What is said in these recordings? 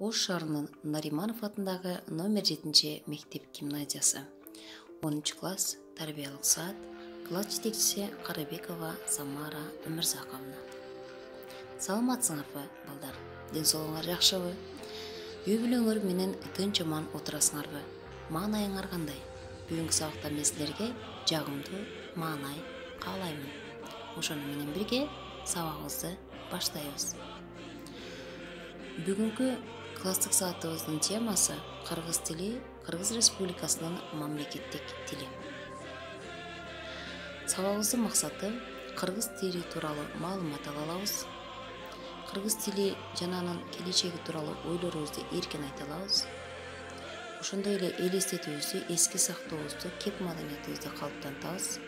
Ош шаарынын Нариманов атындагы номер 7 мектеп гимназиясы. 10 класс, тарбиялык саат, класс жетекчиси Карабекова Самара Өмүрзаковна. Саламатсыңарбы, балдар? Ден соолугуңар жакшыбы? Үй бүлөңөр менен тынч аман отурасыңарбы? Маанайыңар кандай? Бүгүнкү сабакта мен силерге жагымдуу маанай каалаймын. Ошону менен бирге сабагыбызды баштайбыз. Бүгүнкү класстык саатыбыздын темасы кыргыз тили, Кыргыз Республикасынын мамлекеттик тили. Сабагыбыздын максаты кыргыз тили тууралуу маалымат ала алабыз. Кыргыз тили жана анын келечеги тууралуу ойлорубузду эркин айта алабыз. Ошондой эле элестетүүбүздү, эске сактообузду, кеп маданиятыбызды калыптантабыз.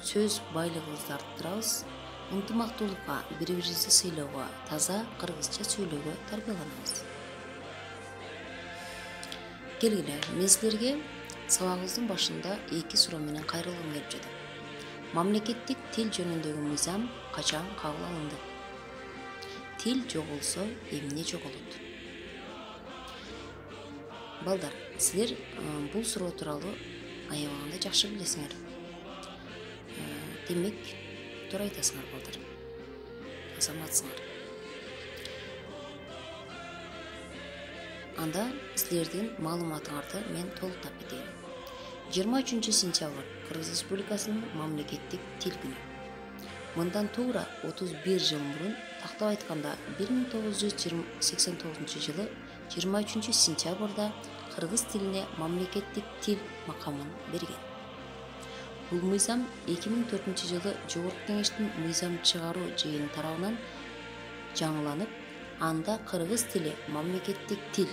Сөз байлыгыбызды арттырабыз. Ынтымактуулукка, бири-бирибизди сыйлоого, таза кыргызча сүйлөөгө тарбияланабыз. Келгиле, мен силерге сабагыбыздын башында 2 суроо менен кайрылгым келип жатат. Мамлекеттик тил жөнүндөгү мыйзам качан кабыл алынды? Тил жоголсо эмне жоголот? Балдар, силер бул суроо тууралуу аябаганда жакшы билесиңер. Демек, туура айтасыңар, балдар. Азаматсыңар. Анда силердин маалыматыңарды мен толуктап кетейин. 23 сентябрь Кыргыз Республикасынын мамлекеттик тил күнү. Мындан туура 31 жыл мурун, тактап айтканда 1989 жылы 23 сентябрда кыргыз тилине мамлекеттик тил макамын берген. Бул мыйзам 2004 жылы Жогорку Кеңештин мыйзам чыгаруу жыйыны тарабынан жаңыланып, анда кыргыз тили мамлекеттик тил,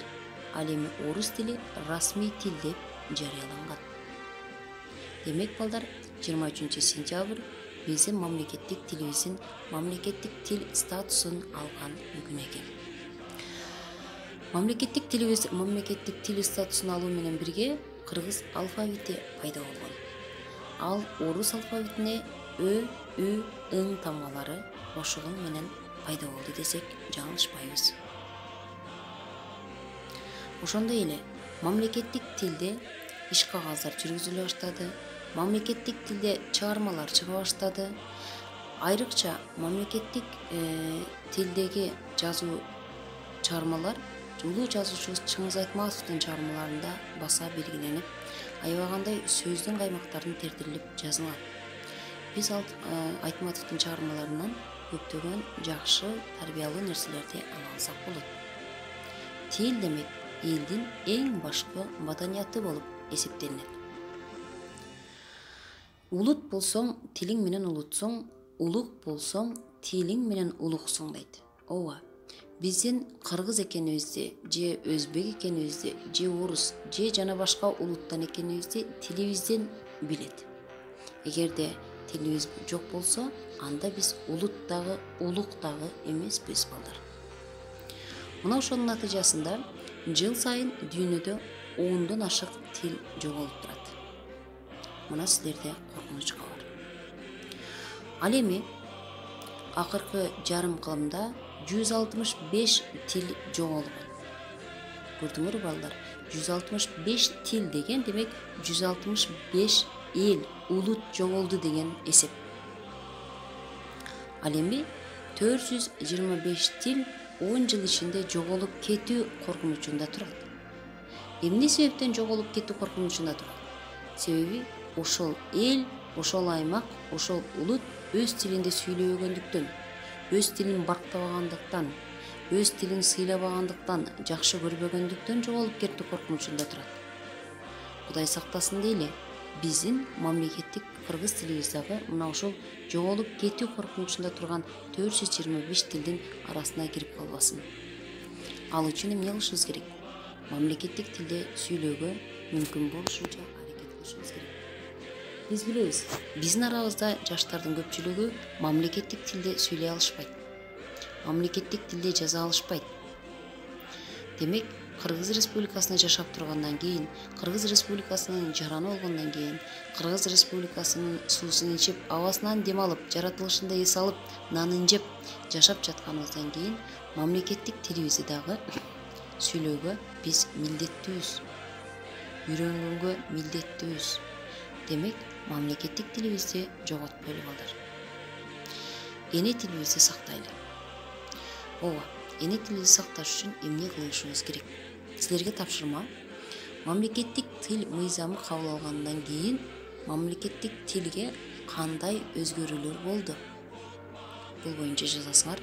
ал эми орус тили расмий тил деп жарыяланган. Демек, балдар, 23 сентябрь биздин мамлекеттик тилибиздин мамлекеттик тил статусун алган күн экен. Мамлекеттик тил статусун алуу менен бирге кыргыз алфавити пайда болгон. Ал орус алфавитине Ö, Ü, Ың тамгалары кошулуу менен пайда болду десек жаңылышпайбыз. Ошондой эле мамлекеттик тилде иш кагаздар жүргүзүлө баштады, мамлекеттик тилде чыгармалар чыга баштады. Айрыкча мамлекеттик тилдеги жазуу чыгармалар улуу жазуучубуз Чыңгыз Айтматовдун чыгармаларында баса белгиленип, аябагандай сөздүн каймактарын тертирип жазылган. Биз Айтматовдун чыгармаларынан көптөгөн жакшы тарбиялуу нерселерди ала алсак болот. Тил демек элдин эң башкы маданияты болуп эсептелинет. Улут болсоң, тилиң менен улутсуң, улук болсоң, тилиң менен улуксуң дейт. Ооба, биздин кыргыз экенибизди, же өзбек экенибизди, же орус, же жана башка улуттан экенибизди тилибизден билет. Эгерде тилибиз жок болсо, анда биз улут дагы, улук дагы эмеспиз, балдар. Мына ошонун натыйжасында жыл сайын дүйнөдө 10дон ашык тил жоголуп турат. Мына силерде коркунучка бар. Ал эми акыркы жарым кылымда 165 тил жоголгон. Көрдүңөрбү, балдар? 165 тил деген демек 165 эл, улут жоголду деген эсеп. Ал эми 425 тил 10 жыл ичинде жоголуп кетүү коркунучунда турат. Эмне себептен жоголуп кетүү коркунучунда турат? Себеби ошол эл, ошол аймак, ошол улут өз тилинде сүйлөбөгөндүктөн, өз тилин барктабагандыктан, өз тилин сыйлабагандыктан, жакшы көрбөгөндүктөн жоголуп кетүү коркунучунда турат. Кудай сактасын дейли, биздин мамлекеттик кыргыз тилибиз дагы мына ошол жоголуп кетүү коркунучунда турган 425 тилдин арасына кирип калбасын. Ал үчүн эмне кылышыбыз керек? Мамлекеттик тилде сүйлөөгө мүмкүн болушунча аракет кылышыбыз керек. Биз билебиз, биздин арабызда жаштардын көпчүлүгү мамлекеттик тилде сүйлөй алышпайт. Мамлекеттик тилде жаза алышпайт. Демек, Кыргыз Республикасында жашап тургандан кийин, Кыргыз Республикасынын жараны болгондон кийин, Кыргыз Республикасынын суусун ичип, абасынан дем алып, жаратылышында эс алып, нанын жеп жашап жатканыбыздан кийин мамлекеттик тилибизди дагы сүйлөөгө биз милдеттүүбүз, үйрөнгөнгө милдеттүүбүз. Демек, мамлекеттик тилибизди жоготпойлу балдар. Эне тилибизди сактайлы. Ооба, эне тилибизди сакташ үчүн эмне кылышыбыз керек? Силерге тапшырма. Мамлекеттик тил мыйзамы кабыл алгандан кийин мамлекеттик тилге кандай өзгөрүүлөр болду? Бул боюнча жазасыңар.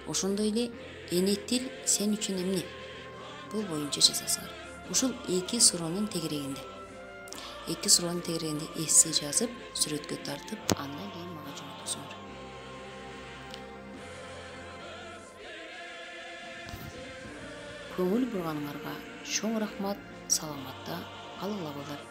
Ошондой эле эне тил сен үчүн эмне? Бул боюнча жазасыңар. Ушул эки суроонун тегерегинде. Эссе жазып, сүрөткө тартып, андан кийин мага жөнөтөсүңөр. Көңүл бурганыңарга чоң рахмат. Саламатта калыңла балдар.